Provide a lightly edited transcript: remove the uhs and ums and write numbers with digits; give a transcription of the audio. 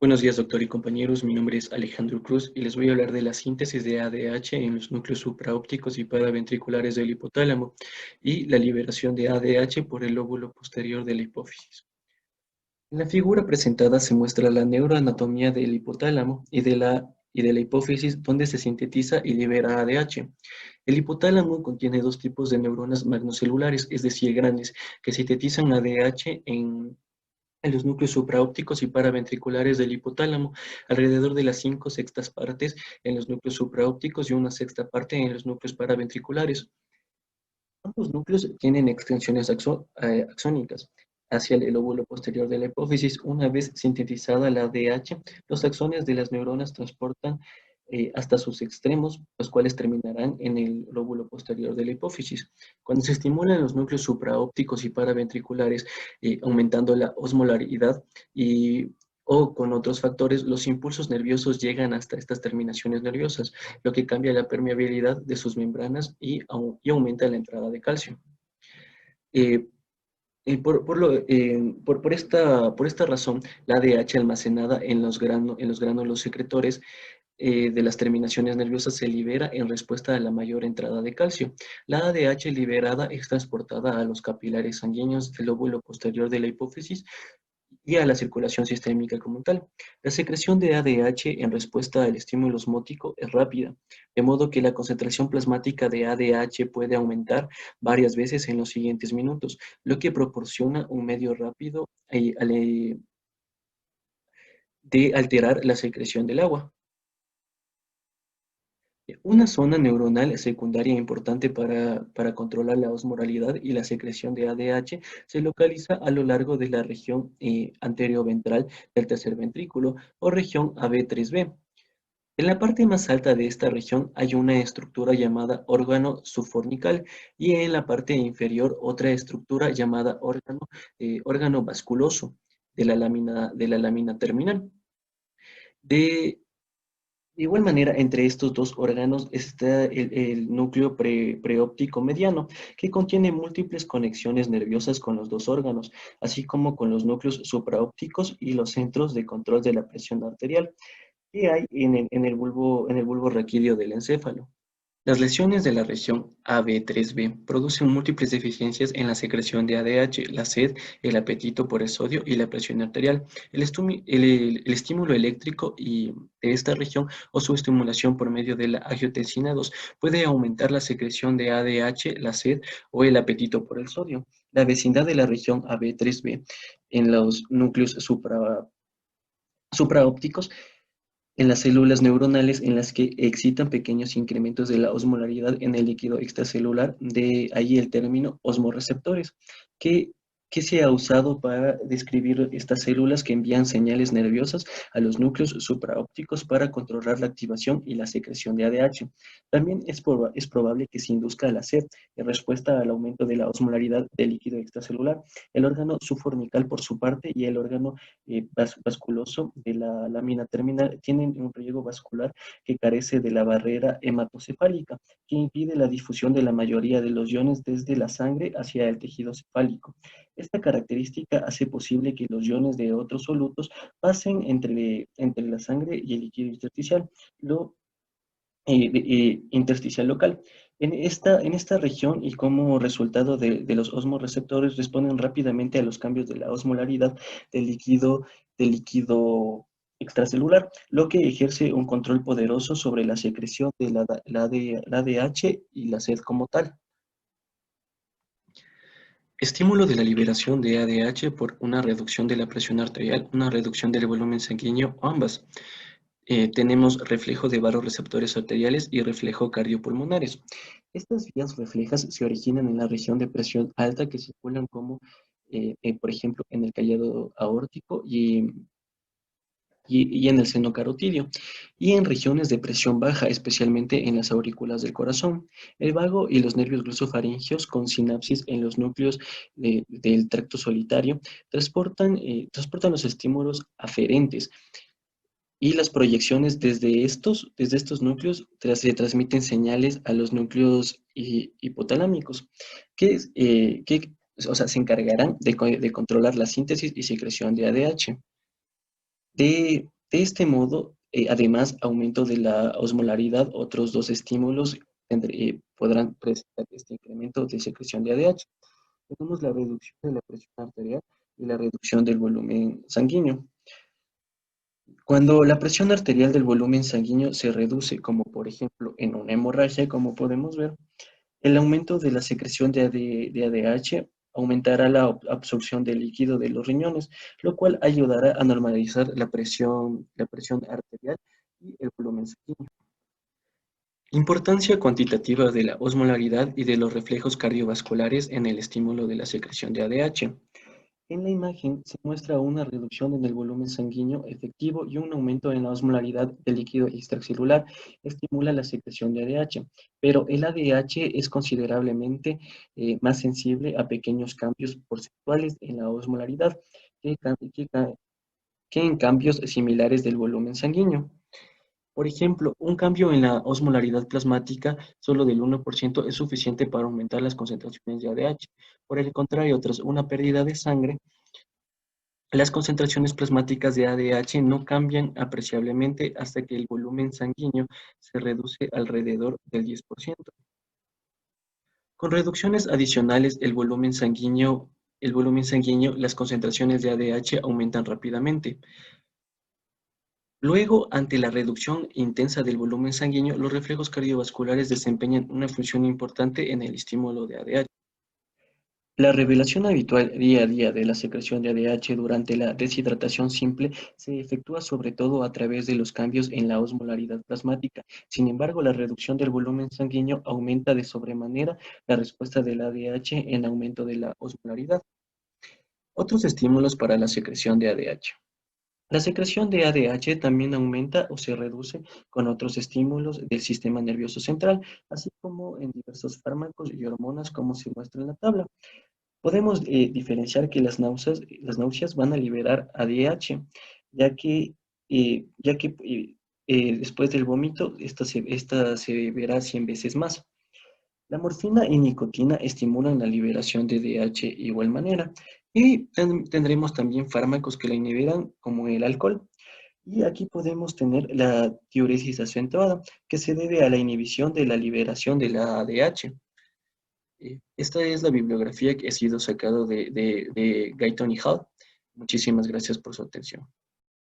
Buenos días, doctor y compañeros. Mi nombre es Alejandro Cruz y les voy a hablar de la síntesis de ADH en los núcleos supraópticos y paraventriculares del hipotálamo y la liberación de ADH por el lóbulo posterior de la hipófisis. En la figura presentada se muestra la neuroanatomía del hipotálamo y de la hipófisis, donde se sintetiza y libera ADH. El hipotálamo contiene dos tipos de neuronas magnocelulares, es decir, grandes, que sintetizan ADH en los núcleos supraópticos y paraventriculares del hipotálamo, alrededor de las 5/6 partes en los núcleos supraópticos y una sexta parte en los núcleos paraventriculares. Ambos núcleos tienen extensiones axónicas hacia el lóbulo posterior de la hipófisis. Una vez sintetizada la ADH, los axones de las neuronas transportan hasta sus extremos, los cuales terminarán en el lóbulo posterior de la hipófisis. Cuando se estimulan los núcleos supraópticos y paraventriculares, aumentando la osmolaridad y o con otros factores, los impulsos nerviosos llegan hasta estas terminaciones nerviosas, lo que cambia la permeabilidad de sus membranas y aumenta la entrada de calcio. Eh, por esta razón, la ADH almacenada en los gránulos secretores de las terminaciones nerviosas se libera en respuesta a la mayor entrada de calcio. La ADH liberada es transportada a los capilares sanguíneos del lóbulo posterior de la hipófisis y a la circulación sistémica como tal. La secreción de ADH en respuesta al estímulo osmótico es rápida, de modo que la concentración plasmática de ADH puede aumentar varias veces en los siguientes minutos, lo que proporciona un medio rápido de alterar la secreción del agua. Una zona neuronal secundaria importante para controlar la osmoralidad y la secreción de ADH se localiza a lo largo de la región anterioventral del tercer ventrículo o región AB3B. En la parte más alta de esta región hay una estructura llamada órgano subfornical y en la parte inferior otra estructura llamada órgano vasculoso de la lámina terminal. De De igual manera, entre estos dos órganos está el núcleo preóptico mediano, que contiene múltiples conexiones nerviosas con los dos órganos, así como con los núcleos supraópticos y los centros de control de la presión arterial que hay en el bulbo raquídeo del encéfalo. Las lesiones de la región AB3B producen múltiples deficiencias en la secreción de ADH, la sed, el apetito por el sodio y la presión arterial. El estímulo eléctrico de esta región o su estimulación por medio de la angiotensina 2 puede aumentar la secreción de ADH, la sed o el apetito por el sodio. La vecindad de la región AB3B en los núcleos supraópticos en las células neuronales en las que excitan pequeños incrementos de la osmolaridad en el líquido extracelular, de ahí el término osmorreceptores, que, que se ha usado para describir estas células que envían señales nerviosas a los núcleos supraópticos para controlar la activación y la secreción de ADH. También es probable que se induzca la sed en respuesta al aumento de la osmolaridad del líquido extracelular. El órgano subfornical, por su parte, y el órgano vasculoso de la lámina terminal tienen un riego vascular que carece de la barrera hematocefálica, que impide la difusión de la mayoría de los iones desde la sangre hacia el tejido cefálico. Esta característica hace posible que los iones de otros solutos pasen entre la sangre y el líquido intersticial, intersticial local. En esta región y como resultado de los osmorreceptores responden rápidamente a los cambios de la osmolaridad del líquido extracelular, lo que ejerce un control poderoso sobre la secreción de la ADH y la sed como tal. Estímulo de la liberación de ADH por una reducción de la presión arterial, una reducción del volumen sanguíneo o ambas. Tenemos reflejo de vasoreceptores arteriales y reflejo cardiopulmonares. Estas vías reflejas se originan en la región de presión alta que circulan por ejemplo, en el callado aórtico y en el seno carotidio, y en regiones de presión baja, especialmente en las aurículas del corazón. El vago y los nervios glosofaringeos con sinapsis en los núcleos del tracto solitario transportan los estímulos aferentes y las proyecciones desde estos núcleos se transmiten señales a los núcleos hipotalámicos, que, o sea, se encargarán de controlar la síntesis y secreción de ADH. De este modo, además, aumento de la osmolaridad, otros dos estímulos podrán presentar este incremento de secreción de ADH. Tenemos la reducción de la presión arterial y la reducción del volumen sanguíneo. Cuando la presión arterial del volumen sanguíneo se reduce, como por ejemplo en una hemorragia, como podemos ver, el aumento de la secreción de ADH aumentará la absorción de líquido de los riñones, lo cual ayudará a normalizar la presión arterial y el volumen sanguíneo. Importancia cuantitativa de la osmolaridad y de los reflejos cardiovasculares en el estímulo de la secreción de ADH. En la imagen se muestra una reducción en el volumen sanguíneo efectivo y un aumento en la osmolaridad del líquido extracelular estimula la secreción de ADH, pero el ADH es considerablemente más sensible a pequeños cambios porcentuales en la osmolaridad que, que en cambios similares del volumen sanguíneo. Por ejemplo, un cambio en la osmolaridad plasmática solo del 1% es suficiente para aumentar las concentraciones de ADH. Por el contrario, tras una pérdida de sangre, las concentraciones plasmáticas de ADH no cambian apreciablemente hasta que el volumen sanguíneo se reduce alrededor del 10%. Con reducciones adicionales, las concentraciones de ADH aumentan rápidamente. Luego, ante la reducción intensa del volumen sanguíneo, los reflejos cardiovasculares desempeñan una función importante en el estímulo de ADH. La revelación habitual día a día de la secreción de ADH durante la deshidratación simple se efectúa sobre todo a través de los cambios en la osmolaridad plasmática. Sin embargo, la reducción del volumen sanguíneo aumenta de sobremanera la respuesta del ADH en aumento de la osmolaridad. Otros estímulos para la secreción de ADH. La secreción de ADH también aumenta o se reduce con otros estímulos del sistema nervioso central, así como en diversos fármacos y hormonas como se muestra en la tabla. Podemos diferenciar que las náuseas van a liberar ADH, ya que después del vómito esta se verá 100 veces más. La morfina y nicotina estimulan la liberación de ADH de igual manera y tendremos también fármacos que la inhibirán como el alcohol. Y aquí podemos tener la diuresis acentuada, que se debe a la inhibición de la liberación de la ADH. Esta es la bibliografía que ha sido sacado de Guyton y Hall. Muchísimas gracias por su atención.